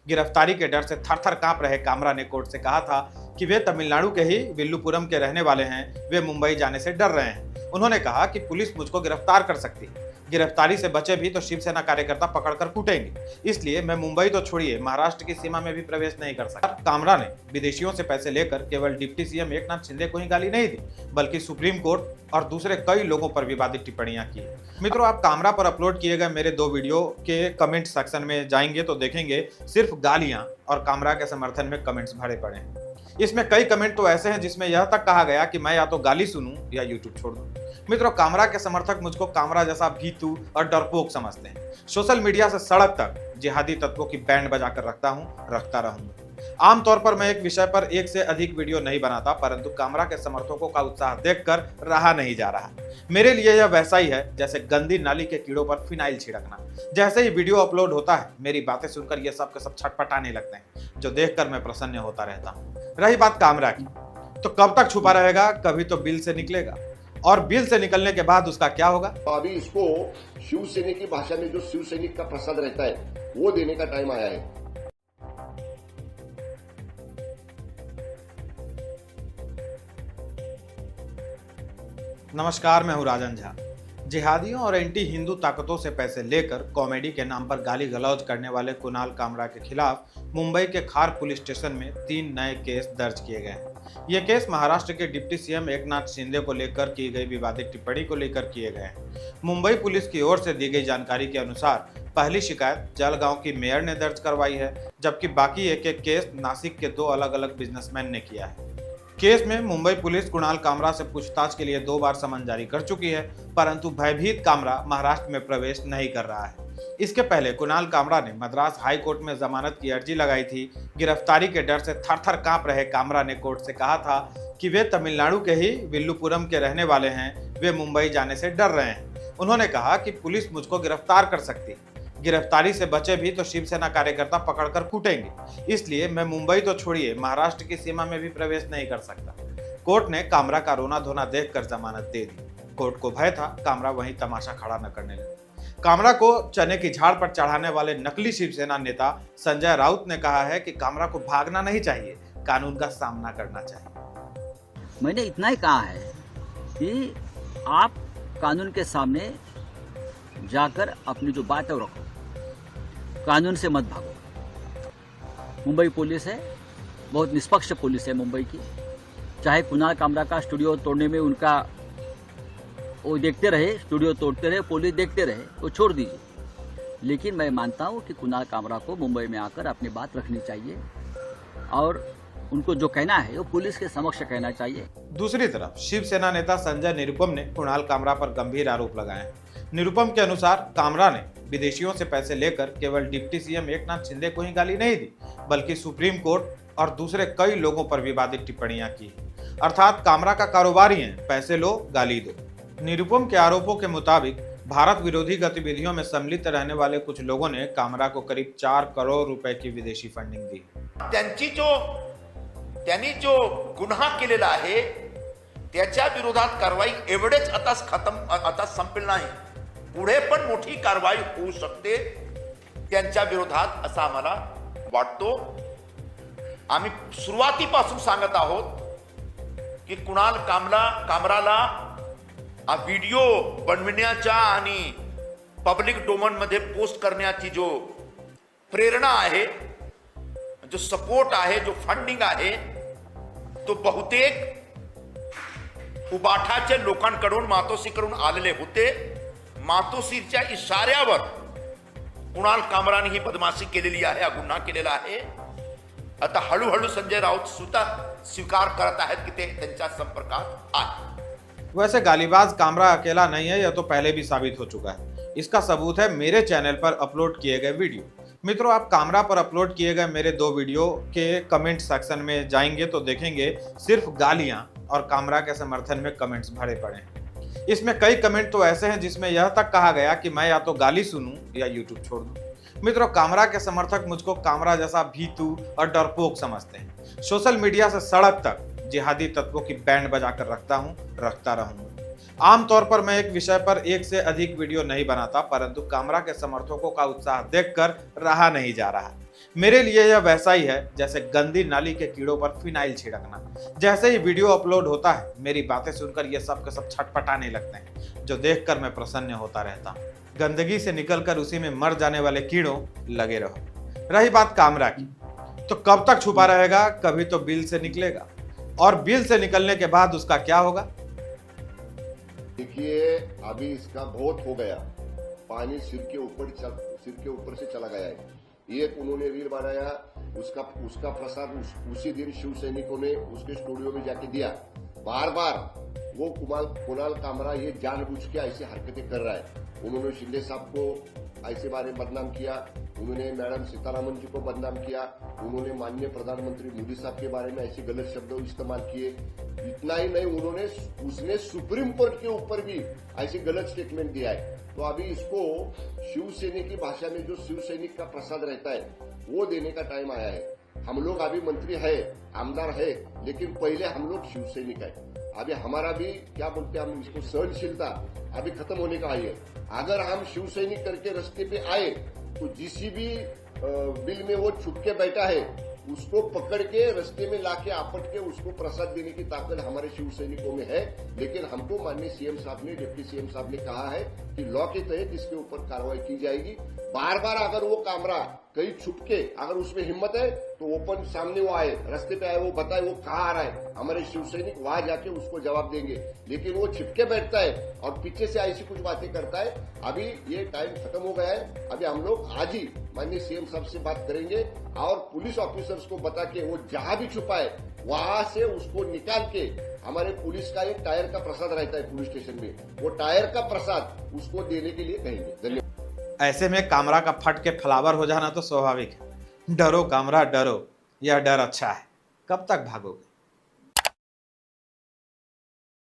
गिरफ्तारी के डर से थर-थर कांप रहे कामरा ने कोर्ट से कहा था कि वे तमिलनाडु के ही विल्लुपुरम के रहने वाले हैं, वे मुंबई जाने से डर रहे हैं। उन्होंने कहा कि पुलिस मुझको गिरफ्तार कर सकती है, गिरफ्तारी से बचे भी तो शिवसेना कार्यकर्ता पकड़कर कूटेंगे, इसलिए मैं मुंबई तो छोड़िए महाराष्ट्र की सीमा में भी प्रवेश नहीं कर सकता। कामरा ने विदेशियों से पैसे लेकर केवल डिप्टी सीएम एकनाथ शिंदे को ही गाली नहीं दी, बल्कि सुप्रीम कोर्ट और दूसरे कई लोगों पर विवादित टिप्पणियां की। मित्रों, आप कामरा पर अपलोड किए गए मेरे 2 वीडियो के कमेंट सेक्शन में जाएंगे तो देखेंगे सिर्फ गालियां और कामरा के समर्थन में कमेंट्स भरे पड़े हैं। इसमें कई कमेंट तो ऐसे हैं जिसमें यह तक कहा गया कि मैं या तो गाली सुनूं या यूट्यूब छोड़ दूं। मित्रों, कामरा के समर्थक मुझको कामरा जैसा भीतू और डरपोक समझते हैं। सोशल मीडिया से सड़क तक जिहादी तत्वों की बैंड बजाकर रखता रहूंगा। आमतौर पर मैं एक विषय पर एक से अधिक वीडियो नहीं बनाता, परंतु कामरा के समर्थकों का उत्साह देखकर रहा नहीं जा रहा। मेरे लिए यह वैसा ही है जैसे गंदी नाली के कीड़ों पर फिनाइल छिड़कना। जैसे ही वीडियो अपलोड होता है, मेरी बातें सुनकर ये सब के सब छटपटाने लगते हैं, जो देखकर मैं प्रसन्न होता रहता हूँ। रही बात कामरा की, तो कब तक छुपा रहेगा? कभी तो बिल से निकलेगा, और बिल से निकलने के बाद उसका क्या होगा? तो अभी इसको शिवसेना की भाषा में जो शिव सैनिक का प्रसाद रहता है वो देने का टाइम आया है। नमस्कार, मैं हूं राजन झा। जिहादियों और एंटी हिंदू ताकतों से पैसे लेकर कॉमेडी के नाम पर गाली गलौज करने वाले कुणाल कामरा के खिलाफ मुंबई के खार पुलिस स्टेशन में 3 नए केस दर्ज किए गए हैं। ये केस महाराष्ट्र के डिप्टी सीएम एकनाथ शिंदे को लेकर की गई विवादित टिप्पणी को लेकर किए गए हैं। मुंबई पुलिस की ओर से दी गई जानकारी के अनुसार पहली शिकायत जलगांव की मेयर ने दर्ज करवाई है, जबकि बाकी एक केस नासिक के 2 अलग-अलग बिजनेसमैन ने किया है। केस में मुंबई पुलिस कुणाल कामरा से पूछताछ के लिए 2 बार समन जारी कर चुकी है, परंतु भयभीत कामरा महाराष्ट्र में प्रवेश नहीं कर रहा है। इसके पहले कुणाल कामरा ने मद्रास हाई कोर्ट में जमानत की अर्जी लगाई थी। गिरफ्तारी के डर से थर-थर कांप रहे कामरा ने कोर्ट से कहा था कि वे तमिलनाडु के ही विल्लुपुरम के रहने वाले हैं, वे मुंबई जाने से डर रहे हैं। उन्होंने कहा कि पुलिस मुझको गिरफ्तार कर सकती है, गिरफ्तारी से बचे भी तो शिवसेना कार्यकर्ता पकड़कर कूटेंगे, इसलिए मैं मुंबई तो छोड़िए महाराष्ट्र की सीमा में भी प्रवेश नहीं कर सकता। कोर्ट ने कामरा का रोना धोना देखकर जमानत दे दी। कोर्ट को भय था कामरा वहीं तमाशा खड़ा न करने लगे। कामरा को चने की झाड़ पर चढ़ाने वाले नकली शिवसेना नेता संजय राउत ने कहा है कि कामरा को भागना नहीं चाहिए, कानून का सामना करना चाहिए। मैंने इतना ही कहा है कि आप कानून के सामने जाकर अपनी जो बात है वो रखो, कानून से मत भागो। मुंबई पुलिस है, बहुत निष्पक्ष पुलिस है मुंबई की। चाहे कुणाल कामरा का स्टूडियो तोड़ने में उनका वो देखते रहे, स्टूडियो तोड़ते रहे, पुलिस देखते रहे, वो छोड़ दीजिए। लेकिन मैं मानता हूँ कि कुणाल कामरा को मुंबई में आकर अपनी बात रखनी चाहिए और उनको जो कहना है वो पुलिस के समक्ष कहना चाहिए। दूसरी तरफ शिवसेना नेता संजय निरुपम ने कुणाल कामरा पर गंभीर आरोप लगाए हैं। निरुपम के अनुसार कामरा ने विदेशियों से पैसे लेकर केवल डिप्टी सीएम एकनाथ शिंदे को ही गाली नहीं दी, बल्कि सुप्रीम कोर्ट और दूसरे कई लोगों पर विवादित टिप्पणियां की। अर्थात कामरा का कारोबार ही है, पैसे लो गाली दो। निरुपम के आरोपों के मुताबिक भारत विरोधी गतिविधियों में सम्मिलित रहने वाले कुछ लोगों ने कामरा को करीब 4 करोड़ रुपए की विदेशी फंडिंग दी। त्यांनी जो गुन्हा केलेला आहे त्याच्या विरोधात कारवाई एवढेच आता संपेल नाही, पुढे पण मोठी कारवाई होऊ शकते त्यांच्या विरोधात असं आम्हाला वाटतो। आम्ही सुरुवातीपासून सांगत आहोत की कुणाल कामराला व्हिडिओ बनविण्याच्या आणि पब्लिक डोमेन मध्ये पोस्ट करण्याची जो प्रेरणा आहे, जो सपोर्ट आहे, जो फंडिंग आहे, तो बहुतेक उबाठाच्या लोकांकडून मातोश्रीकडून आलेले होते। मातोश्रीच्या इशाऱ्यावर कुणाल कामराने ही बदमाशी केलेली आहे, हा गुन्हा केलेला आहे। आता हळूहळू संजय राउत स्वतः स्वीकार करत आहेत की ते त्यांच्या संपर्कात आहे। वैसे गालीबाज कामरा अकेला नहीं है, यह तो पहले भी साबित हो चुका है। इसका सबूत है मेरे चैनल पर अपलोड किए गए वीडियो। मित्रों, आप कामरा पर अपलोड किए गए मेरे 2 वीडियो के कमेंट सेक्शन में जाएंगे तो देखेंगे सिर्फ गालियां और कामरा के समर्थन में कमेंट्स भरे पड़े हैं। इसमें कई कमेंट तो ऐसे हैं जिसमें यह तक कहा गया कि मैं या तो गाली सुनूं या यूट्यूब छोड़ दूं। मित्रों, कामरा के समर्थक मुझको कामरा जैसा भीतू और डरपोक समझते हैं। सोशल मीडिया से सड़क तक जिहादी तत्वों की बैंड बजाकर रखता रहूंगा। आमतौर पर मैं एक विषय पर एक से अधिक वीडियो नहीं बनाता, परंतु कामरा के समर्थकों का उत्साह देखकर रहा नहीं जा रहा। मेरे लिए यह वैसा ही है जैसे गंदी नाली के कीड़ों पर फिनाइल छिड़कना। जैसे ही वीडियो अपलोड होता है मेरी बातें सुनकर ये सब के सब छटपटाने लगते हैं, जो देखकर मैं प्रसन्न होता रहता हूँ। गंदगी से निकलकर उसी में मर जाने वाले कीड़ों लगे रहो। रही बात कामरा की, तो कब तक छुपा रहेगा? कभी तो बिल से निकलेगा, और बिल से निकलने के बाद उसका क्या होगा? देखिए, अभी इसका बहुत हो गया, पानी सिर के ऊपर से चला गया है। एक उन्होंने रील बनाया, उसका प्रसाद उसी दिन शिव सैनिकों ने उसके स्टूडियो में जाके दिया। बार बार वो कुणाल कामरा ये जानबूझ के ऐसी हरकतें कर रहा है। उन्होंने शिंदे साहब को ऐसे बारे बदनाम किया, उन्होंने मैडम सीतारामन जी को बदनाम किया, उन्होंने माननीय प्रधानमंत्री मोदी साहब के बारे में ऐसे गलत शब्द इस्तेमाल किए। इतना ही नहीं, उसने सुप्रीम कोर्ट के ऊपर भी ऐसे गलत स्टेटमेंट दिया है। तो अभी इसको शिवसेना की भाषा में जो शिव सैनिक का प्रसाद रहता है वो देने का टाइम आया है। हम लोग अभी मंत्री है, आमदार है, लेकिन पहले हम लोग शिव सैनिक है। अभी हमारा भी क्या बोलते हैं, हम इसको सहनशीलता अभी खत्म होने का आई है। अगर हम शिव सैनिक करके रास्ते पे आए तो जिस भी बिल में वो छुप के बैठा है उसको पकड़ के रास्ते में लाके आपट के उसको प्रसाद देने की ताकत हमारे शिव सैनिकों में है। लेकिन हमको माननीय सीएम साहब ने, डिप्टी सीएम साहब ने कहा है कि लॉ के तहत इसके ऊपर कार्रवाई की जाएगी। बार बार अगर वो कामरा कहीं छुप के, अगर उसमें हिम्मत है तो ओपन सामने वो आए, रास्ते पे आए, वो बताए वो कहाँ आ रहा है, हमारे शिव सैनिक वहां जाके उसको जवाब देंगे। लेकिन वो छिपके बैठता है और पीछे से ऐसी कुछ बातें करता है। अभी ये टाइम खत्म हो गया है। अभी हम लोग आज ही माननीय सीएम साहब से बात करेंगे और पुलिस ऑफिसर्स को बता के वो जहां भी छुपा है वहां से उसको निकाल के, हमारे पुलिस का एक टायर का प्रसाद रहता है पुलिस स्टेशन में, वो टायर का प्रसाद उसको देने के लिए कहेंगे। धन्यवाद। ऐसे में कामरा का फट के फ्लावर हो जाना तो स्वाभाविक है। डरो कामरा डरो, यह डर अच्छा है। कब तक भागोगे?